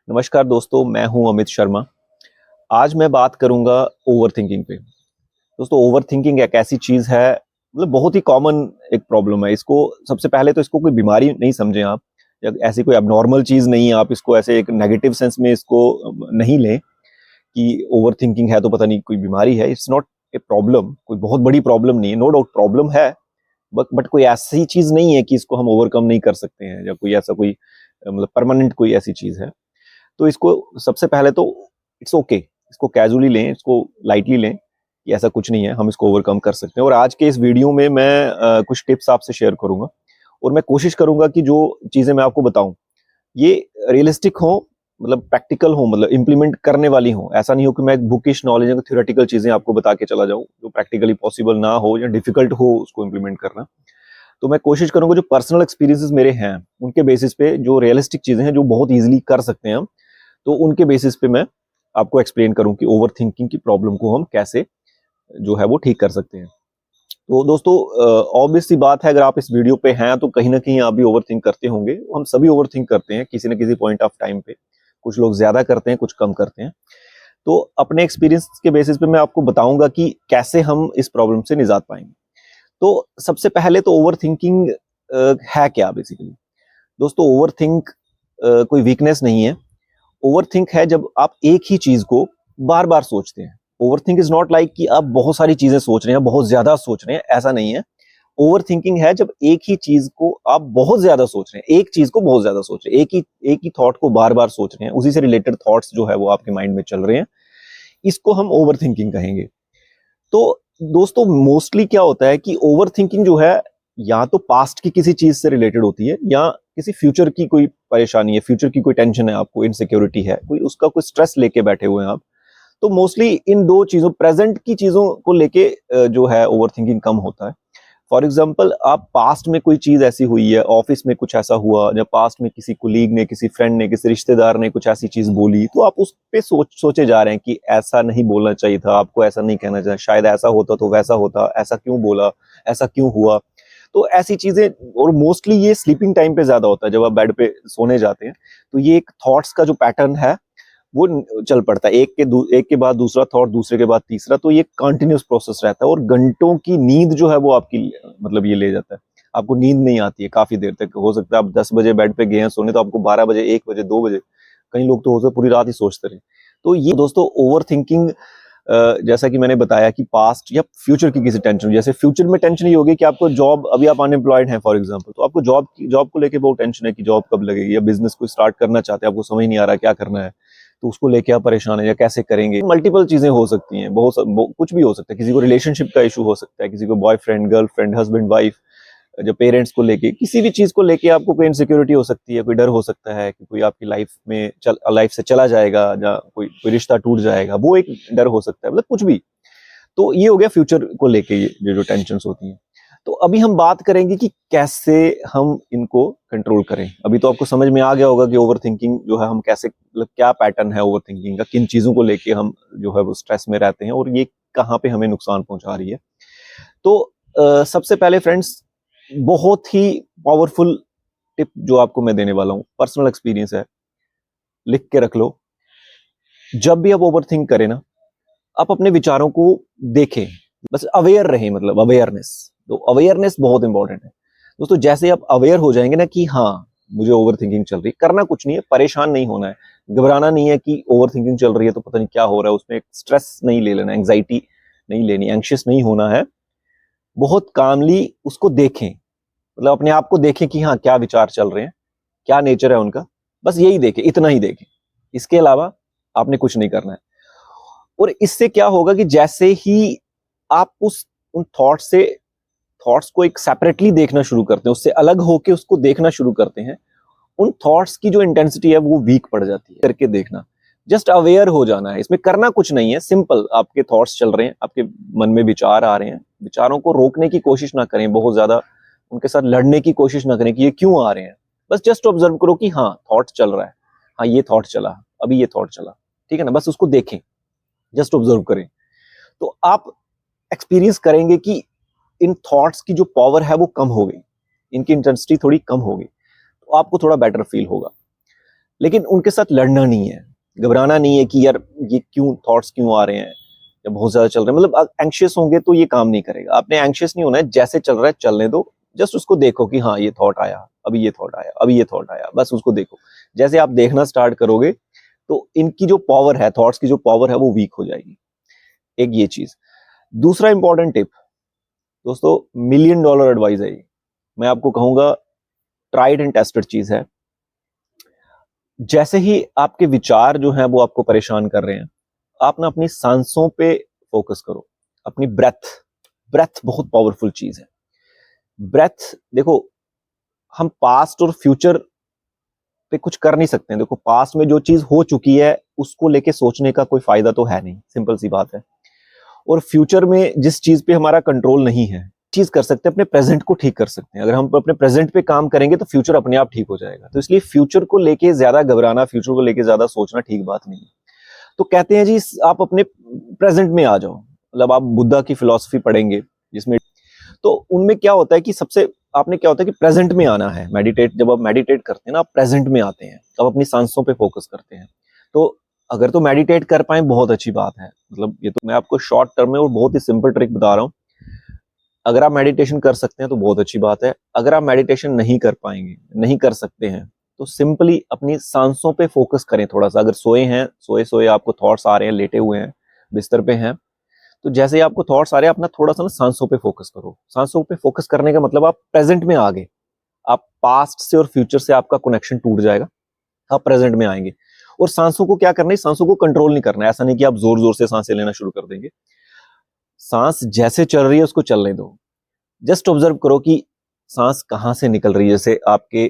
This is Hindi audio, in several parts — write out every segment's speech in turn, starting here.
नमस्कार दोस्तों, मैं हूं अमित शर्मा। आज मैं बात करूंगा ओवरथिंकिंग पे। दोस्तों, ओवरथिंकिंग एक ऐसी चीज है, मतलब बहुत ही कॉमन एक प्रॉब्लम है। इसको सबसे पहले तो इसको कोई बीमारी नहीं समझें आप, या ऐसी कोई एबनॉर्मल चीज नहीं है। आप इसको ऐसे एक नेगेटिव सेंस में इसको नहीं लें कि ओवरथिंकिंग है तो पता नहीं कोई बीमारी है। इट्स नॉट ए प्रॉब्लम, कोई बहुत बड़ी प्रॉब्लम नहीं है। नो डाउट प्रॉब्लम है, बट कोई ऐसी चीज नहीं है कि इसको हम ओवरकम नहीं कर सकते हैं, या कोई ऐसा कोई मतलब परमानेंट कोई ऐसी चीज है। तो इसको सबसे पहले तो इट्स ओके, इसको कैजुअली लें, इसको लाइटली लें कि ऐसा कुछ नहीं है, हम इसको ओवरकम कर सकते हैं। और आज के इस वीडियो में मैं कुछ टिप्स आपसे शेयर करूंगा, और मैं कोशिश करूंगा कि जो चीजें मैं आपको बताऊं ये रियलिस्टिक हो, मतलब प्रैक्टिकल हो, मतलब इंप्लीमेंट करने वाली हो। ऐसा नहीं हो कि मैं एक बुकिश नॉलेज या थ्योरेटिकल चीजें आपको बता के चला जाऊं जो प्रैक्टिकली पॉसिबल ना हो या डिफिकल्ट हो उसको इंप्लीमेंट करना। तो मैं कोशिश करूंगा जो पर्सनल एक्सपीरियंसेस मेरे हैं उनके बेसिस पे जो रियलिस्टिक चीजें हैं जो बहुत इजीली कर सकते हैं हम, तो उनके बेसिस पे मैं आपको एक्सप्लेन करूं कि ओवर थिंकिंग की प्रॉब्लम को हम कैसे जो है वो ठीक कर सकते हैं। तो दोस्तों, ऑब्वियस सी बात है, अगर आप इस वीडियो पे हैं तो कहीं ना कहीं आप भी ओवर थिंक करते होंगे। हम सभी ओवर थिंक करते हैं किसी न किसी पॉइंट ऑफ टाइम पे। कुछ लोग ज्यादा करते हैं, कुछ कम करते हैं। तो अपने एक्सपीरियंस के बेसिस पे मैं आपको बताऊंगा कि कैसे हम इस प्रॉब्लम से निजात पाएंगे। तो सबसे पहले तो ओवर थिंकिंग है क्या बेसिकली। दोस्तों, ओवर थिंक कोई वीकनेस नहीं है। ओवरथिंक है जब आप एक ही चीज को बार बार सोचते हैं। ओवरथिंक इज नॉट लाइक कि आप बहुत सारी चीजें सोच रहे हैं, बहुत ज्यादा सोच रहे हैं, ऐसा नहीं है। ओवरथिंकिंग है जब एक ही चीज को आप बहुत ज्यादा सोच रहे हैं, एक चीज को बहुत ज्यादा सोच रहे हैं, एक ही थॉट को बार बार सोच रहे हैं, उसी से रिलेटेड थॉट्स जो है वो आपके माइंड में चल रहे हैं। इसको हम ओवरथिंकिंग कहेंगे। तो दोस्तों, मोस्टली क्या होता है कि ओवरथिंकिंग जो है या तो पास्ट की किसी चीज से रिलेटेड होती है, या किसी फ्यूचर की कोई परेशानी है, फ्यूचर की कोई टेंशन है, आपको इनसिक्योरिटी है, कोई उसका कोई स्ट्रेस लेके बैठे हुए हैं आप। तो मोस्टली इन दो चीजों, प्रेजेंट की चीजों को लेके जो है ओवरथिंकिंग कम होता है। फॉर एग्जाम्पल, आप पास्ट में कोई चीज ऐसी हुई है, ऑफिस में कुछ ऐसा हुआ, या पास्ट में किसी कुलीग ने, किसी फ्रेंड ने, किसी रिश्तेदार ने कुछ ऐसी चीज बोली, तो आप उस पे सोचे जा रहे हैं कि ऐसा नहीं बोलना चाहिए था, आपको ऐसा नहीं कहना चाहिए, शायद ऐसा होता तो वैसा होता, ऐसा क्यों बोला, ऐसा क्यों हुआ। तो ऐसी चीजें, और मोस्टली ये स्लीपिंग टाइम पे ज्यादा होता है, जब आप बेड पे सोने जाते हैं। तो ये एक थॉट्स का जो पैटर्न है वो चल पड़ता है, एक के बाद दूसरा थॉट, दूसरे के बाद तीसरा। तो ये कंटिन्यूस प्रोसेस रहता है, और घंटों की नींद जो है वो आपकी मतलब ये ले जाता है। आपको नींद नहीं आती है काफी देर तक। हो सकता है आप 10 बजे बेड पे गए हैं सोने, तो आपको 12 बजे, 1 बजे, 2 बजे, कई लोग तो हो सकता है पूरी रात ही सोचते रहे। तो ये दोस्तों ओवर थिंकिंग, जैसा कि मैंने बताया कि पास्ट या फ्यूचर की किसी टेंशन, जैसे फ्यूचर में टेंशन ये होगी कि आपको जॉब, अभी आप अनएम्प्लॉयड हैं फॉर एग्जांपल, तो आपको जॉब को लेके बहुत टेंशन है कि जॉब कब लगेगी, या बिजनेस को स्टार्ट करना चाहते हैं, आपको समझ नहीं आ रहा क्या करना है, तो उसको लेके आप परेशान है, या कैसे करेंगे। मल्टीपल चीजें हो सकती हैं, कुछ भी हो सकता है। किसी को रिलेशनशिप का इशू हो सकता है, किसी को बॉयफ्रेंड, गर्लफ्रेंड, हस्बैंड, वाइफ, जो पेरेंट्स को लेके, किसी भी चीज को लेके आपको कोई इनसिक्योरिटी हो सकती है, कोई डर हो सकता है कि कोई आपकी लाइफ से चला जाएगा, या कोई रिश्ता टूट जाएगा, वो एक डर हो सकता है, मतलब कुछ भी। तो ये हो गया फ्यूचर को लेके ये जो टेंशन होती हैं। तो अभी हम बात करेंगे कि कैसे हम इनको कंट्रोल करें। अभी तो आपको समझ में आ गया होगा कि ओवरथिंकिंग जो है हम कैसे, मतलब क्या पैटर्न है ओवरथिंकिंग का, किन चीजों को लेके हम जो है वो स्ट्रेस में रहते हैं, और ये कहाँ पे हमें नुकसान पहुंचा रही है। तो सबसे पहले फ्रेंड्स, बहुत ही पावरफुल टिप जो आपको मैं देने वाला हूं, पर्सनल एक्सपीरियंस है, लिख के रख लो। जब भी आप ओवरथिंक करें ना, आप अपने विचारों को देखें, बस अवेयर रहें, मतलब अवेयरनेस। तो अवेयरनेस बहुत इंपॉर्टेंट है दोस्तों। जैसे आप अवेयर हो जाएंगे ना कि हाँ मुझे ओवर थिंकिंग चल रही है, करना कुछ नहीं है, परेशान नहीं होना है, घबराना नहीं है कि ओवर थिंकिंग चल रही है तो पता नहीं क्या हो रहा है, उसमें स्ट्रेस नहीं ले लेना, एंग्जाइटी नहीं लेनी, एंग्शियस नहीं होना है। बहुत कामली उसको देखें, मतलब अपने आप को देखें कि हाँ क्या विचार चल रहे हैं, क्या नेचर है उनका, बस यही देखें, इतना ही देखें। इसके अलावा आपने कुछ नहीं करना है। और इससे क्या होगा कि जैसे ही आप उन थॉट्स को एक सेपरेटली देखना शुरू करते हैं, उससे अलग होके उसको देखना शुरू करते हैं, उन थॉट्स की जो इंटेंसिटी है वो वीक पड़ जाती है। करके देखना, जस्ट अवेयर हो जाना है, इसमें करना कुछ नहीं है। सिंपल, आपके थॉट्स चल रहे हैं, आपके मन में विचार आ रहे हैं, विचारों को रोकने की कोशिश ना करें, बहुत ज्यादा उनके साथ लड़ने की कोशिश ना करें कि ये क्यों आ रहे हैं। बस जस्ट ऑब्जर्व करो कि हाँ थॉट चल रहा है, हाँ ये थॉट चला, अभी ये थॉट चला, ठीक है ना, बस उसको देखें, जस्ट ऑब्जर्व करें। तो आप एक्सपीरियंस करेंगे कि इन थॉट्स की जो पावर है वो कम हो गई, इनकी इंटेंसिटी थोड़ी कम हो गई, तो आपको थोड़ा बेटर फील होगा। लेकिन उनके साथ लड़ना नहीं है, घबराना नहीं है कि यार ये क्यों थॉट्स क्यों आ रहे हैं या बहुत ज्यादा चल रहे हैं। मतलब एंग्शियस होंगे तो ये काम नहीं करेगा। आपने एंग्शियस नहीं होना है, जैसे चल रहा है चलने दो। जस्ट उसको देखो कि हाँ ये थॉट आया, अभी ये थॉट आया, अभी ये थॉट आया, बस उसको देखो। जैसे आप देखना स्टार्ट करोगे तो इनकी जो पावर है, थॉट्स की जो पावर है वो वीक हो जाएगी। एक ये चीज। दूसरा इंपॉर्टेंट टिप दोस्तों, मिलियन डॉलर एडवाइस है ये, मैं आपको कहूंगा ट्राइड एंड टेस्टेड चीज है। जैसे ही आपके विचार जो हैं वो आपको परेशान कर रहे हैं, आप ना अपनी सांसों पे फोकस करो, अपनी ब्रेथ। ब्रेथ बहुत पावरफुल चीज है। ब्रेथ देखो, हम पास्ट और फ्यूचर पे कुछ कर नहीं सकते हैं। देखो पास्ट में जो चीज हो चुकी है उसको लेके सोचने का कोई फायदा तो है नहीं, सिंपल सी बात है। और फ्यूचर में जिस चीज पे हमारा कंट्रोल नहीं है, चीज कर सकते हैं, अपने प्रेजेंट को ठीक कर सकते हैं। अगर हम अपने प्रेजेंट पे काम करेंगे तो फ्यूचर अपने आप ठीक हो जाएगा। तो इसलिए फ्यूचर को लेके ज्यादा घबराना, फ्यूचर को लेके ज्यादा सोचना ठीक बात नहीं है। तो कहते हैं जी आप अपने प्रेजेंट में आ जाओ। मतलब आप बुद्धा की फिलॉसफी पढ़ेंगे जिसमें, तो उनमें क्या होता है कि सबसे आपने क्या होता है कि प्रेजेंट में आना है। मेडिटेट, जब आप मेडिटेट करते हैं ना, आप प्रेजेंट में आते हैं, आप अपनी सांसों पे फोकस करते हैं। तो अगर तो मेडिटेट कर पाए बहुत अच्छी बात है। मतलब ये तो मैं आपको शॉर्ट टर्म में और बहुत ही सिंपल ट्रिक बता रहा हूँ। अगर आप मेडिटेशन कर सकते हैं तो बहुत अच्छी बात है। अगर आप मेडिटेशन नहीं कर पाएंगे, नहीं कर सकते हैं, तो सिंपली अपनी सांसों पे फोकस करें थोड़ा सा। अगर सोए हैं, सोए सोए आपको थॉट्स आ रहे हैं, लेटे हुए हैं, बिस्तर पे हैं, तो जैसे ही आपको थॉट्स आ रहे हैं, अपना थोड़ा सा ना सांसों पे फोकस करो। सांसों पे फोकस करने का मतलब आप प्रेजेंट में आ गए। आप पास्ट से और फ्यूचर से आपका कनेक्शन टूट जाएगा, आप प्रेजेंट में आएंगे। और सांसों को क्या करना है, सांसों को कंट्रोल नहीं करना है। ऐसा नहीं कि आप जोर जोर से सांसें लेना शुरू कर देंगे। सांस जैसे चल रही है उसको चलने दो। जस्ट ऑब्जर्व करो कि सांस कहाँ से निकल रही है। जैसे आपके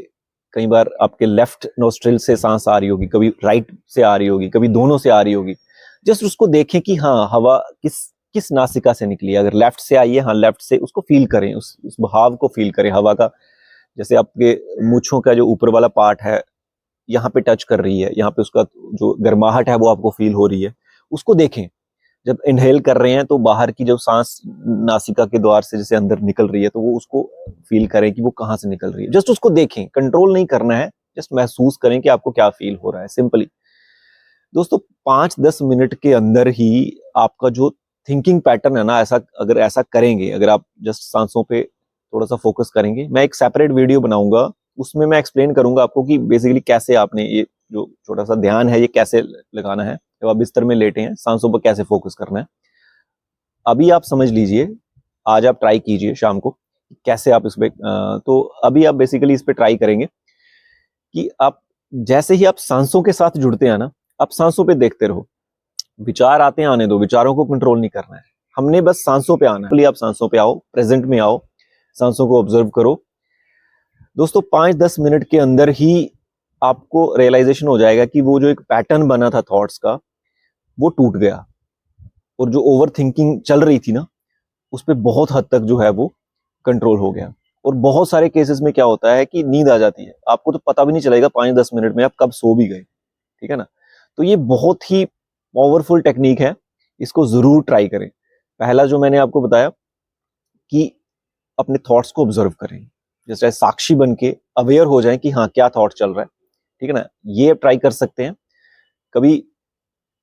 कई बार आपके लेफ्ट नोस्ट्रिल से सांस आ रही होगी, कभी राइट से आ रही होगी, कभी दोनों से आ रही होगी। जस्ट उसको देखें कि हाँ हवा किस किस नासिका से निकली है। अगर लेफ्ट से आई है, हाँ लेफ्ट से उसको फील करें, उस बहाव को फील करें हवा का। जैसे आपके मूंछों का जो ऊपर वाला पार्ट है, यहाँ पे टच कर रही है, यहाँ पे उसका जो गर्माहट है वो आपको फील हो रही है, उसको देखें। जब इनहेल कर रहे हैं तो बाहर की जब सांस नासिका के द्वार से जैसे अंदर निकल रही है, तो वो उसको फील करें कि वो कहाँ से निकल रही है। जस्ट उसको देखें, कंट्रोल नहीं करना है, जस्ट महसूस करें कि आपको क्या फील हो रहा है। सिंपली दोस्तों 5-10 मिनट के अंदर ही आपका जो थिंकिंग पैटर्न है ना, ऐसा अगर ऐसा करेंगे, अगर आप जस्ट सांसों पे थोड़ा सा फोकस करेंगे, मैं एक सेपरेट वीडियो बनाऊंगा, उसमें मैं एक्सप्लेन करूंगा आपको कि बेसिकली कैसे आपने ये जो छोटा सा ध्यान है ये कैसे लगाना है। जब आप बिस्तर में लेटे हैं, सांसों पर कैसे फोकस करना है, अभी आप समझ लीजिए। आज आप ट्राई कीजिए शाम को, कैसे आप इस पे तो अभी आप बेसिकली इस पे ट्राई करेंगे कि आप जैसे ही आप सांसों के साथ जुड़ते हैं ना, आप सांसों पे देखते रहो। विचार आते हैं, आने दो, विचारों को कंट्रोल नहीं करना है, हमने बस सांसों पे आना है। आप सांसों पे आओ, प्रेजेंट में आओ, सांसों को ऑब्जर्व करो। दोस्तों 5-10 मिनट के अंदर ही आपको रियलाइजेशन हो जाएगा कि वो जो एक पैटर्न बना था थॉट्स का, वो टूट गया। और जो ओवर थिंकिंग चल रही थी ना, उस पर बहुत हद तक जो है वो कंट्रोल हो गया। और बहुत सारे केसेस में क्या होता है कि नींद आ जाती है, आपको तो पता भी नहीं चलेगा 5-10 मिनट में आप कब सो भी गए। ठीक है ना। तो ये बहुत ही पावरफुल टेक्निक है, इसको जरूर ट्राई करें। पहला जो मैंने आपको बताया कि अपने थॉट्स को ऑब्जर्व करें, जैसे साक्षी बन के अवेयर हो जाएं कि हाँ क्या थॉट चल रहा है। ठीक है ना, ये ट्राई कर सकते हैं। कभी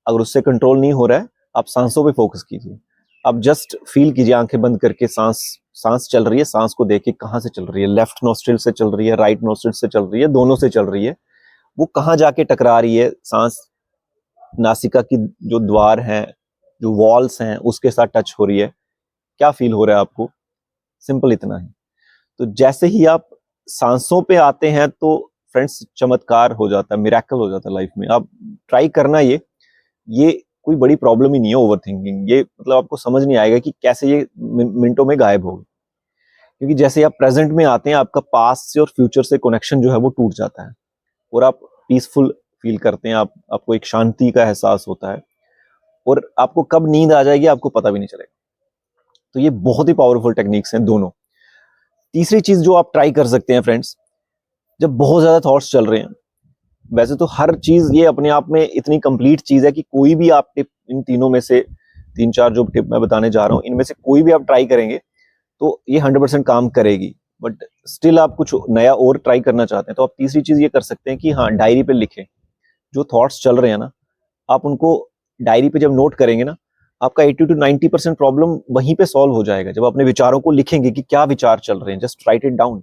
अगर उससे कंट्रोल नहीं हो रहा है, आप सांसों पे फोकस कीजिए। आप जस्ट फील कीजिए, आंखें बंद करके सांस सांस चल रही है, सांस को देखिए कहाँ से चल रही है। लेफ्ट नोस्ट्रिल से चल रही है, राइट नोस्ट्रिल से चल रही है, दोनों से चल रही है। वो कहाँ जाके टकरा रही है, सांस नासिका की जो द्वार हैं, जो वॉल्स हैं, उसके साथ टच हो रही है, क्या फील हो रहा है आपको। सिंपल इतना ही। तो जैसे ही आप सांसों पे आते हैं तो फ्रेंड्स चमत्कार हो जाता है, मिरेकल हो जाता है लाइफ में। आप ट्राई करना, ये कोई बड़ी प्रॉब्लम ही नहीं है ओवर थिंकिंग। ये मतलब आपको समझ नहीं आएगा कि कैसे ये मिनटों में गायब होगी। क्योंकि जैसे आप प्रेजेंट में आते हैं, आपका पास्ट से और फ्यूचर से कनेक्शन जो है वो टूट जाता है, और आप पीसफुल फील करते हैं। आपको एक शांति का एहसास होता है, और आपको कब नींद आ जाएगी आपको पता भी नहीं चलेगा। तो ये बहुत ही पावरफुल टेक्निक्स हैं दोनों। तीसरी चीज जो आप ट्राई कर सकते हैं फ्रेंड्स, जब बहुत ज्यादा थॉट्स चल रहे हैं, वैसे तो हर चीज ये अपने आप में इतनी कंप्लीट चीज है कि कोई भी आप टिप, इन तीनों में से 3-4 जो टिप मैं बताने जा रहा हूं, इनमें से कोई भी आप ट्राई करेंगे तो ये 100% काम करेगी। बट स्टिल आप कुछ नया और ट्राई करना चाहते हैं, तो आप तीसरी चीज ये कर सकते हैं कि हाँ, डायरी पे लिखें। जो थॉट्स चल रहे हैं ना, आप उनको डायरी पे जब नोट करेंगे ना, आपका 80 to 90% प्रॉब्लम वहीं पे सॉल्व हो जाएगा। जब अपने विचारों को लिखेंगे कि क्या विचार चल रहे हैं, जस्ट राइट इट डाउन।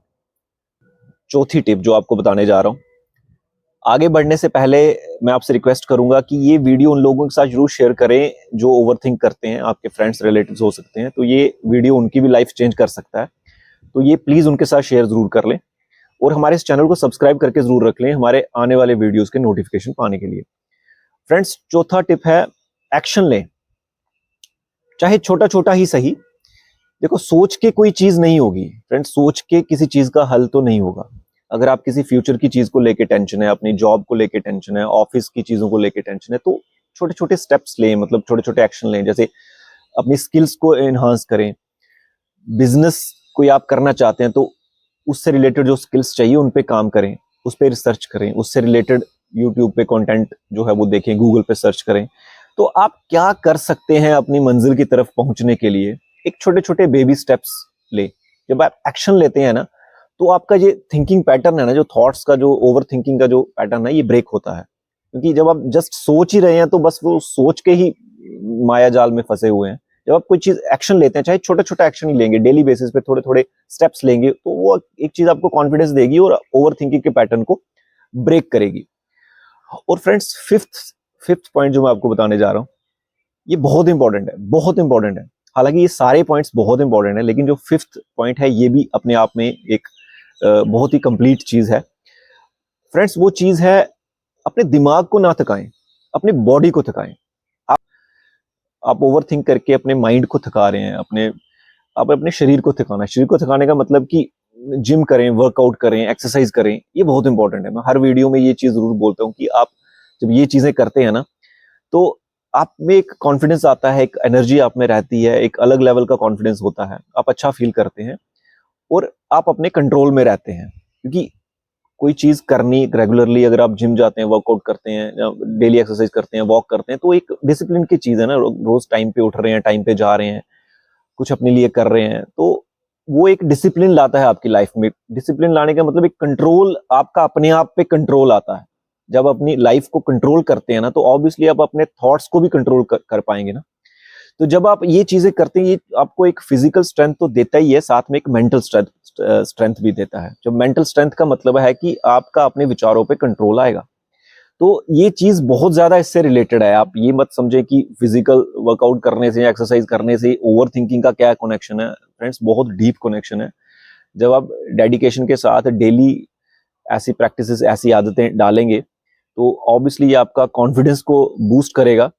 चौथी टिप जो आपको बताने जा रहा हूं, आगे बढ़ने से पहले मैं आपसे रिक्वेस्ट करूंगा कि ये वीडियो उन लोगों के साथ जरूर शेयर करें जो ओवरथिंक करते हैं। आपके फ्रेंड्स, रिलेटिव्स हो सकते हैं, तो ये वीडियो उनकी भी लाइफ चेंज कर सकता है। तो ये प्लीज उनके साथ शेयर जरूर कर लें, और हमारे इस चैनल को सब्सक्राइब करके जरूर रख लें हमारे आने वाले वीडियोस के नोटिफिकेशन पाने के लिए। फ्रेंड्स, चौथा टिप है एक्शन लें, चाहे छोटा छोटा ही सही। देखो, सोच के कोई चीज नहीं होगी फ्रेंड्स, सोच के किसी चीज का हल तो नहीं होगा। अगर आप किसी फ्यूचर की चीज को लेके टेंशन है, अपनी जॉब को लेके टेंशन है, ऑफिस की चीजों को लेके टेंशन है, तो छोटे छोटे स्टेप्स लें, मतलब छोटे छोटे एक्शन लें। जैसे अपनी स्किल्स को एनहांस करें, बिजनेस कोई आप करना चाहते हैं तो उससे रिलेटेड जो स्किल्स चाहिए उन पे काम करें, उस पे रिसर्च करें, उससे रिलेटेड यूट्यूब पे कंटेंट जो है वो देखें, गूगल पे सर्च करें। तो आप क्या कर सकते हैं अपनी मंजिल की तरफ पहुंचने के लिए, एक छोटे छोटे बेबी स्टेप्स ले। जब आप एक्शन लेते हैं ना, तो आपका ये थिंकिंग पैटर्न है ना, जो थॉट्स का, जो ओवर थिंकिंग का जो पैटर्न है, ये ब्रेक होता है। क्योंकि जब आप जस्ट सोच ही रहे हैं तो बस वो सोच के ही माया जाल में फंसे हुए हैं। जब आप कोई चीज एक्शन लेते हैं, चाहे छोटा छोटा एक्शन ही लेंगे, डेली बेसिस पे थोड़े थोड़े स्टेप्स लेंगे, तो वो एक चीज आपको कॉन्फिडेंस देगी और ओवर थिंकिंग के पैटर्न को ब्रेक करेगी। और फ्रेंड्स, फिफ्थ पॉइंट जो मैं आपको बताने जा रहा हूं, ये बहुत इंपॉर्टेंट है, बहुत इंपॉर्टेंट है। हालांकि ये सारे पॉइंट्स बहुत इंपॉर्टेंट है, लेकिन जो फिफ्थ पॉइंट है ये भी अपने आप में एक बहुत ही कंप्लीट चीज है। फ्रेंड्स, वो चीज है, अपने दिमाग को ना थकाएं, अपने बॉडी को थकाएं। आप ओवर थिंक करके अपने माइंड को थका रहे हैं, आप अपने शरीर को थकाना है। शरीर को थकाने का मतलब कि जिम करें, वर्कआउट करें, एक्सरसाइज करें, ये बहुत इंपॉर्टेंट है। मैं हर वीडियो में ये चीज जरूर बोलता हूँ कि आप जब ये चीजें करते हैं ना, तो आप में एक कॉन्फिडेंस आता है, एक एनर्जी आप में रहती है, एक अलग लेवल का कॉन्फिडेंस होता है, आप अच्छा फील करते हैं और आप अपने कंट्रोल में रहते हैं। क्योंकि कोई चीज करनी रेगुलरली, अगर आप जिम जाते हैं, वर्कआउट करते हैं, डेली एक्सरसाइज करते हैं, वॉक करते हैं, तो एक डिसिप्लिन की चीज है ना। रोज टाइम पे उठ रहे हैं, टाइम पे जा रहे हैं, कुछ अपने लिए कर रहे हैं, तो वो एक डिसिप्लिन लाता है आपकी लाइफ में। डिसिप्लिन लाने का मतलब एक कंट्रोल, आपका अपने आप पे कंट्रोल आता है। जब अपनी लाइफ को कंट्रोल करते हैं ना, तो ऑब्वियसली आप अपने थॉट्स को भी कंट्रोल कर पाएंगे ना। तो जब आप ये चीजें करते हैं, ये आपको एक फिजिकल स्ट्रेंथ तो देता ही है, साथ में एक मेंटल स्ट्रेंथ भी देता है। जब मेंटल स्ट्रेंथ का मतलब है कि आपका अपने विचारों पे कंट्रोल आएगा। तो ये चीज बहुत ज्यादा इससे रिलेटेड है। आप ये मत समझे कि फिजिकल वर्कआउट करने से या एक्सरसाइज करने से ओवर थिंकिंग का क्या कनेक्शन है। फ्रेंड्स, बहुत डीप कनेक्शन है। जब आप डेडिकेशन के साथ डेली ऐसी प्रैक्टिसेस, ऐसी आदतें डालेंगे, तो ऑब्वियसली ये आपका कॉन्फिडेंस को बूस्ट करेगा,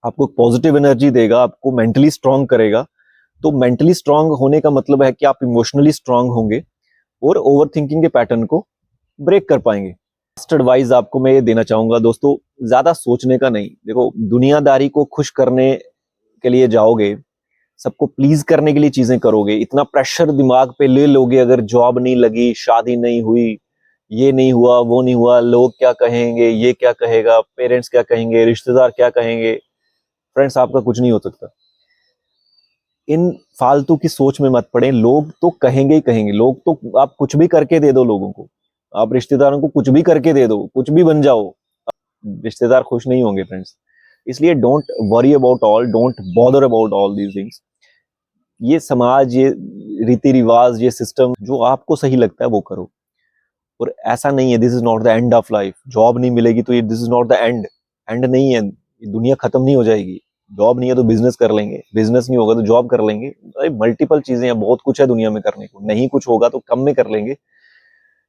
आपको पॉजिटिव एनर्जी देगा, आपको मेंटली स्ट्रांग करेगा। तो मेंटली स्ट्रांग होने का मतलब है कि आप इमोशनली स्ट्रांग होंगे और ओवर थिंकिंग के पैटर्न को ब्रेक कर पाएंगे। लास्ट एडवाइस आपको मैं ये देना चाहूंगा दोस्तों, ज्यादा सोचने का नहीं। देखो, दुनियादारी को खुश करने के लिए जाओगे, सबको प्लीज करने के लिए चीजें करोगे, इतना प्रेशर दिमाग पे ले लोगे, अगर जॉब नहीं लगी, शादी नहीं हुई, ये नहीं हुआ, वो नहीं हुआ, लोग क्या कहेंगे, ये क्या कहेगा, पेरेंट्स क्या कहेंगे, रिश्तेदार क्या कहेंगे, फ्रेंड्स, आपका कुछ नहीं हो सकता। इन फालतू की सोच में मत पड़े। लोग तो कहेंगे ही कहेंगे, लोग तो, आप कुछ भी करके दे दो लोगों को, आप रिश्तेदारों को कुछ भी करके दे दो, कुछ भी बन जाओ, रिश्तेदार खुश नहीं होंगे फ्रेंड्स। इसलिए don't worry about all, don't bother about all these things. ये समाज, ये रीति रिवाज, ये सिस्टम, जो आपको सही लगता है वो करो। और ऐसा नहीं है, this is not the end of life. Job नहीं मिलेगी तो ये this is not the end, and नहीं है। दुनिया खत्म नहीं हो जाएगी। जॉब नहीं है तो बिजनेस कर लेंगे, बिजनेस नहीं होगा तो जॉब कर लेंगे। मल्टीपल चीजें हैं, बहुत कुछ है दुनिया में करने को। नहीं कुछ होगा तो कम में कर लेंगे,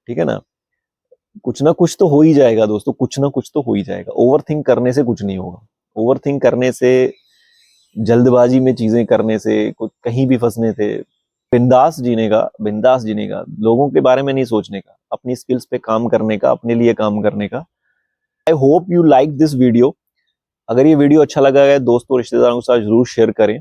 ठीक है ना। कुछ ना कुछ तो हो ही जाएगा दोस्तों, कुछ ना कुछ तो हो ही जाएगा। ओवर थिंक करने से कुछ नहीं होगा। ओवर थिंक करने से, जल्दबाजी में चीजें करने से, कुछ कहीं भी फंसने से, बिंदास जीने का, बिंदास जीने का, लोगों के बारे में नहीं सोचने का, अपनी स्किल्स पे काम करने का, अपने लिए काम करने का। I hope you like this video. अगर ये वीडियो अच्छा लगा है, दोस्तों रिश्तेदारों के साथ जरूर शेयर करें।